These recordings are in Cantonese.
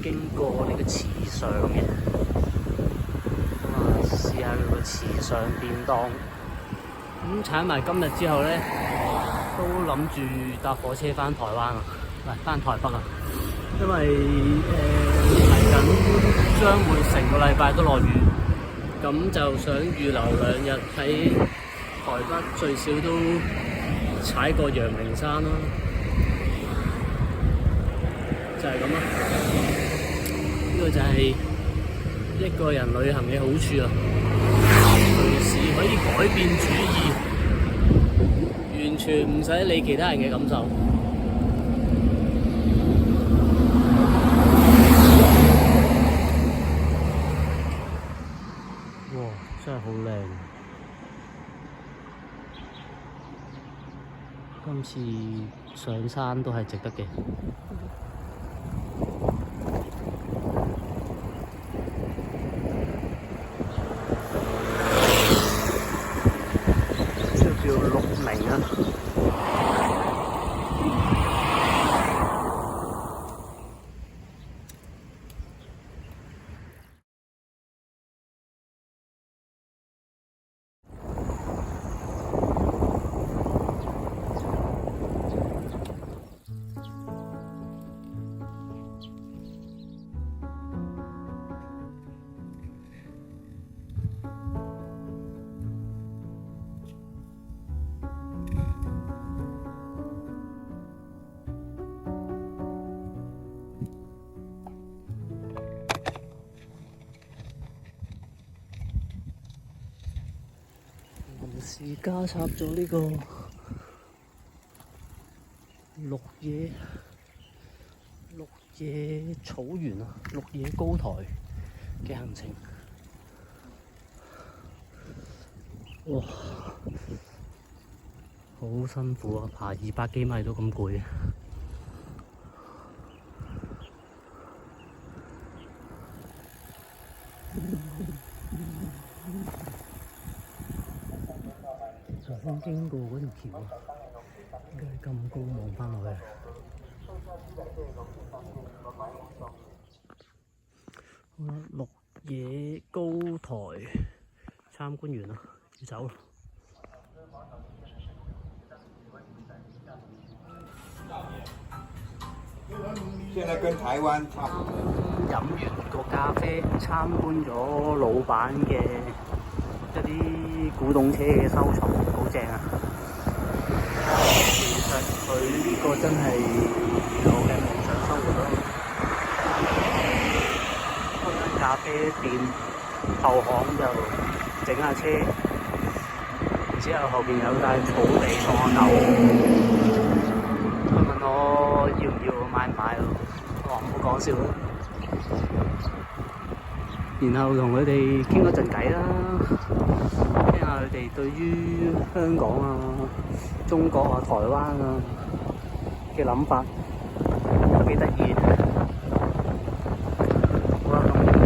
經過呢個慈上嘅，咁啊試下佢個慈上便當。咁踩埋今日之後咧，都諗住搭火車翻台灣啊，唔係翻台北啊，因為嚟緊將會成個禮拜都落雨，咁就想預留2日喺台北，最少都踩過陽明山啦，就係咁啦。呢個就係一個人旅行嘅好處啊，隨時可以改變主意，完全唔使理其他人嘅感受。哇，真係好靚！今次上山都係值得嘅。呢個叫鹿鳴啊！臨時加插咗呢個鹿野草原啊，鹿野高台嘅行程。哇，好辛苦啊！爬200幾米都咁攰。頭先經過嗰條橋啊，點解咁高望返落去？好啦，鹿野高台參觀完啦，要走啦。現在跟台灣差不多。飲完個咖啡，參觀咗老闆嘅一啲古董車嘅收藏，好正啊！其實佢呢個真係我嘅夢想生活咯。開間咖啡店，後巷就整下車，然之後後邊有塊草地放下牛。佢問我要唔要買唔買咯？我話唔好講笑啦。然後同佢哋傾咗陣偈啦，聽下佢哋對於香港啊、中國啊、台灣啊嘅諗法，都幾得意。好啦，咁就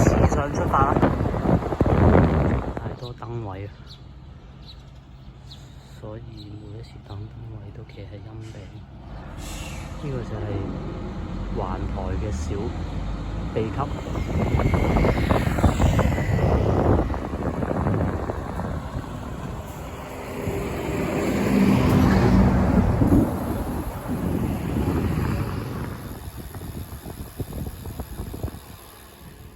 時尚出發啦。太多燈位啊，所以每一次等燈位都企喺陰頂。呢個就係環台嘅小秘笈。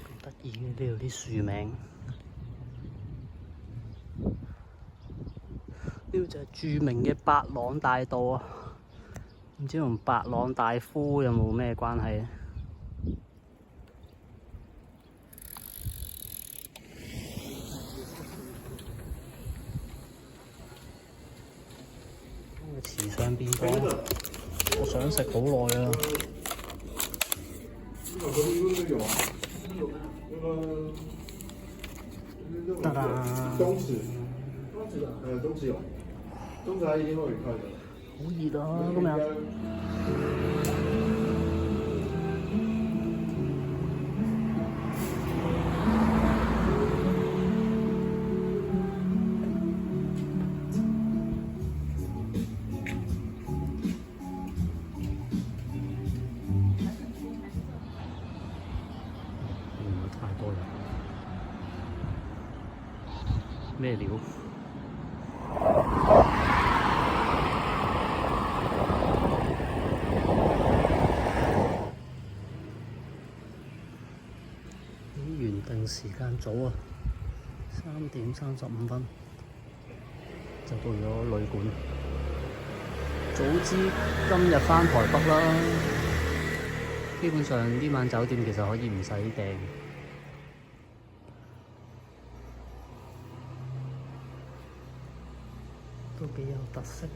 咁得意嘅呢度啲樹名，呢度就係著名嘅白朗大道啊！唔知同白朗大夫有冇咩關係咧？時尚便當，我想食好耐啊！得啦！冬池有，冬池還一定會有開的。好熱啊！今日。多人，咩料？比原定時間早啊，3點35分就到咗旅館。早知今日返台北啦，基本上呢晚酒店其實可以唔使訂，都幾有特色。